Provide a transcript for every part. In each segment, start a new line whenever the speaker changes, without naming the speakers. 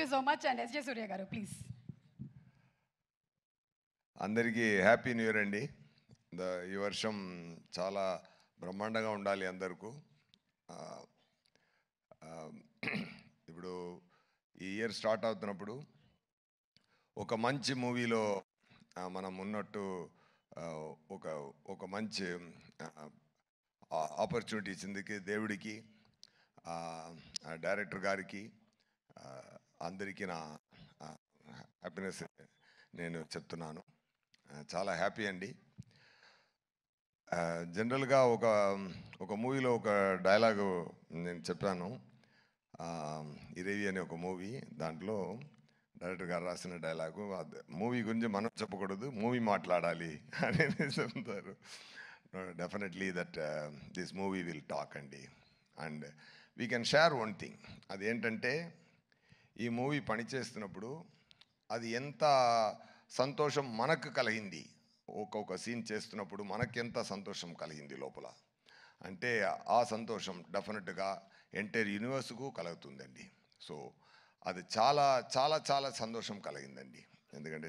You so much. And SJ Surya గారు please.
అందరికీ happy new year అండి. ఈ వర్షం చాలా బ్రహ్మాండంగా ఉండాలి అందరికీ. ఇప్పుడు ఈ ఇయర్ స్టార్ట్ అవుతున్నప్పుడు ఒక మంచి మూవీలో మనం ఉన్నట్టు ఒక మంచి ఆపర్చునిటీ ఇచ్చిందికి దేవుడికి, డైరెక్టర్ గారికి, అందరికీ నా హ్యాపీనెస్ నేను చెప్తున్నాను. చాలా హ్యాపీ అండి. జనరల్గా ఒక మూవీలో ఒక డైలాగు నేను చెప్పాను. ఇరేవి అనే ఒక మూవీ, దాంట్లో డైరెక్టర్ గారు రాసిన డైలాగు, మూవీ గురించి మనం చెప్పకూడదు, మూవీ మాట్లాడాలి అని చెప్తారు. Definitely that this movie will talk అండి. And we can share one thing. అదేంటంటే, ఈ మూవీ పనిచేస్తున్నప్పుడు అది ఎంత సంతోషం మనకు కలిగింది, ఒక్కొక్క సీన్ చేస్తున్నప్పుడు మనకెంత సంతోషం కలిగింది లోపల అంటే, ఆ సంతోషం డెఫినెట్గా ఎంటైర్ యూనివర్స్కు కలుగుతుందండి. సో అది చాలా చాలా చాలా సంతోషం కలిగిందండి. ఎందుకంటే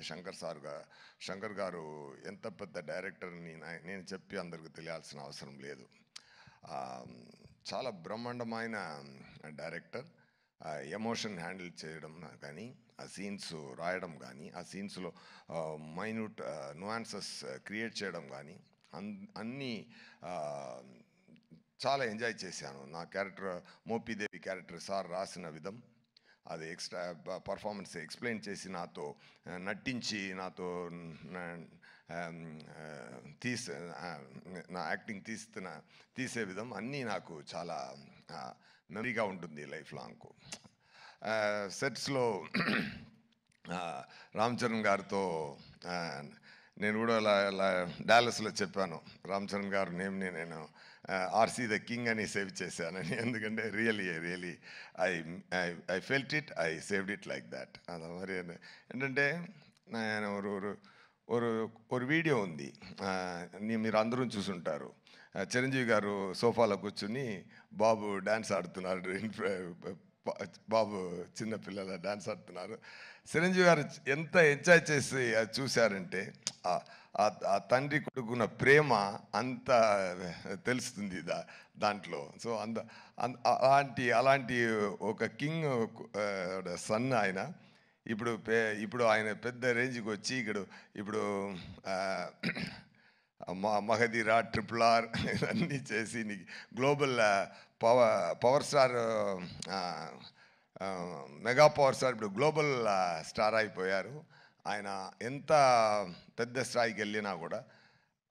శంకర్ గారు ఎంత పెద్ద డైరెక్టర్ని నేను చెప్పి అందరికి తెలియాల్సిన అవసరం లేదు. చాలా బ్రహ్మాండమైన డైరెక్టర్. ఎమోషన్ హ్యాండిల్ చేయడం కానీ, ఆ సీన్స్ రాయడం కానీ, ఆ సీన్స్లో మైన్యూట్ నువాన్సెస్ క్రియేట్ చేయడం కానీ, అన్నీ చాలా ఎంజాయ్ చేశాను. నా క్యారెక్టర్ మోపిదేవి క్యారెక్టర్ సార్ రాసిన విధం, అది ఎక్స్ట్రా పర్ఫార్మెన్స్ ఎక్స్ప్లెయిన్ చేసి నాతో నటించి నాతో నా యాక్టింగ్ తీసే విధం అన్నీ నాకు చాలా మెమరీగా ఉంటుంది లైఫ్ లాంగ్. సెట్స్లో రామ్ చరణ్ గారితో నేను కూడా అలా డాలస్లో చెప్పాను, రామ్ చరణ్ గారు నేమ్ని నేను ఆర్సీ ద కింగ్ అని సేవ్ చేశానని. ఎందుకంటే really I felt it, I saved it like that. అది మరి ఏంటంటే, నేను ఒక వీడియో ఉంది, మీరు అందరూ చూసుంటారు. చిరంజీవి గారు సోఫాలో కూర్చుని బాబు డ్యాన్స్ ఆడుతున్నారు, బాబు చిన్నపిల్లల డ్యాన్స్ ఆడుతున్నారు. చిరంజీవి గారు ఎంత ఎంజాయ్ చేసి చూశారంటే, ఆ తండ్రి కొడుకున్న ప్రేమ అంత తెలుస్తుంది దాంట్లో. సో అలాంటి ఒక కింగ్ సన్ ఆయన. ఇప్పుడు ఆయన పెద్ద రేంజ్కి వచ్చి ఇప్పుడు మగధీర, RRR అన్నీ చేసి global power star, mega power star, ఇప్పుడు గ్లోబల్ స్టార్ అయిపోయారు. ఆయన ఎంత పెద్ద స్థాయికి వెళ్ళినా కూడా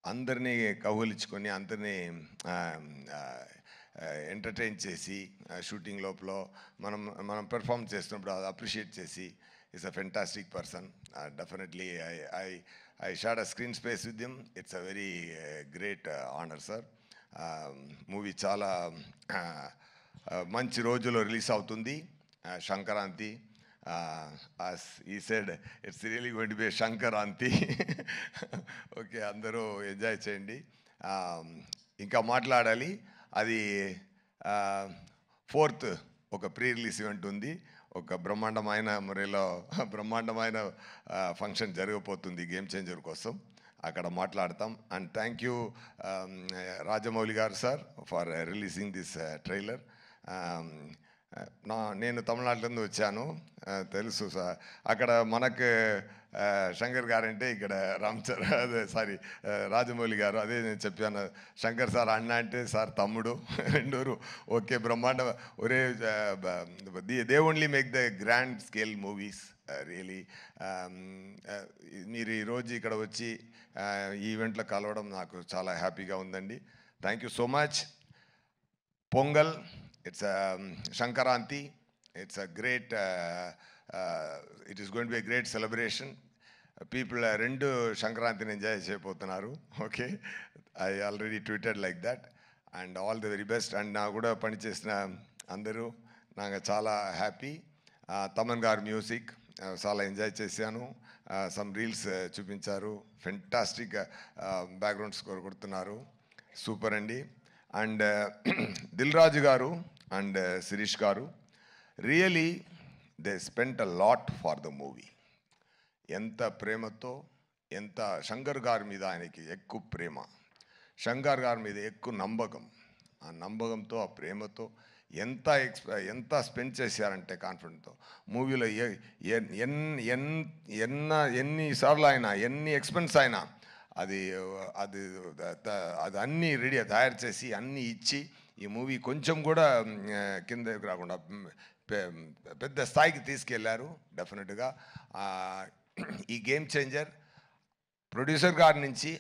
అందరినీ కౌగులించుకొని అందరినీ ఎంటర్టైన్ చేసి, షూటింగ్ లోపల మనం పెర్ఫామ్ చేస్తున్నప్పుడు అది అప్రిషియేట్ చేసి, is a fantastic person. Definitely I shared a screen space with him. It's a very great honor, sir. Movie చాలా మంచి రోజులో రిలీజ్ అవుతుంది, Sankranti. As he said, it's really going to be a Sankranti. Okay, అందరూ enjoy చేయండి. ఇంకా మాట్లాడాలి, అది 4th ఒక ప్రీ రిలీజ్ ఈవెంట్ ఉంది. ఒక బ్రహ్మాండమైన మురేలో బ్రహ్మాండమైన ఫంక్షన్ జరగబోతుంది గేమ్ చేంజర్ కోసం, అక్కడ మాట్లాడతాం. అండ్ థ్యాంక్ యూ రాజమౌళి గారు sir for releasing this trailer. నేను తమిళనాడు నుండి వచ్చాను, తెలుసు సార్. అక్కడ మనకు శంకర్ గారు అంటే ఇక్కడ రాజమౌళి గారు, అదే నేను చెప్పాను. శంకర్ సార్ అన్న అంటే సార్ తమ్ముడు, రెండూరు ఓకే బ్రహ్మాండ. ఒరే they only make the grand scale movies really. మీరు ఈరోజు ఇక్కడ వచ్చి ఈ ఈవెంట్లో కలవడం నాకు చాలా హ్యాపీగా ఉందండి. Thank you so much. Pongal, it's Shankaranti. It's a great, it is going to be a great celebration. People rendu Shankaranthini enjoy cheyabothunnaru. Okay, I already tweeted like that. And all the very best. And na kuda pani chesina andaru naga chaala happy. Taman garu music chaala enjoy chesanu. Some reels chupincharu, fantastic background score koduttunnaru, super andi. And Dil Raju garu and Sirish garu, really they spent a lot for the movie. ఎంత ప్రేమతో, ఎంత శంకర్ గారి మీద ఆయనకి ఎక్కువ ప్రేమ, శంకర్ గారి మీద ఎక్కువ నమ్మకం, ఆ నమ్మకంతో ఆ ప్రేమతో ఎంత స్పెండ్ చేశారంటే కాన్ఫిడెంట్తో మూవీలో ఎన్నిసార్లు అయినా ఎన్ని ఎక్స్పెన్స్ అయినా అది అది అది అన్నీ రెడీ తయారు చేసి అన్నీ ఇచ్చి ఈ మూవీ కొంచెం కూడా కిందకి రాకుండా పెద్ద స్థాయికి తీసుకెళ్లారు. డెఫినెట్గా ఈ గేమ్ చేంజర్ ప్రొడ్యూసర్ గారి నుంచి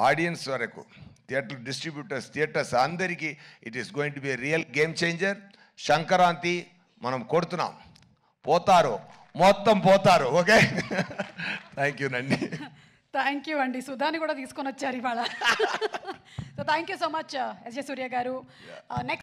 ఆడియన్స్ వరకు, థియేటర్ డిస్ట్రిబ్యూటర్స్, థియేటర్స్ అందరికీ it is going to be real game changer. Sankranti మనం కొడుతున్నాం, పోతారు, మొత్తం పోతారు. ఓకే, థ్యాంక్ యూ నండి.
థ్యాంక్ యూ అండి. సుధాని కూడా తీసుకొని వచ్చారు ఇవాళ. So thank you so much S J Surya గారు. నెక్స్ట్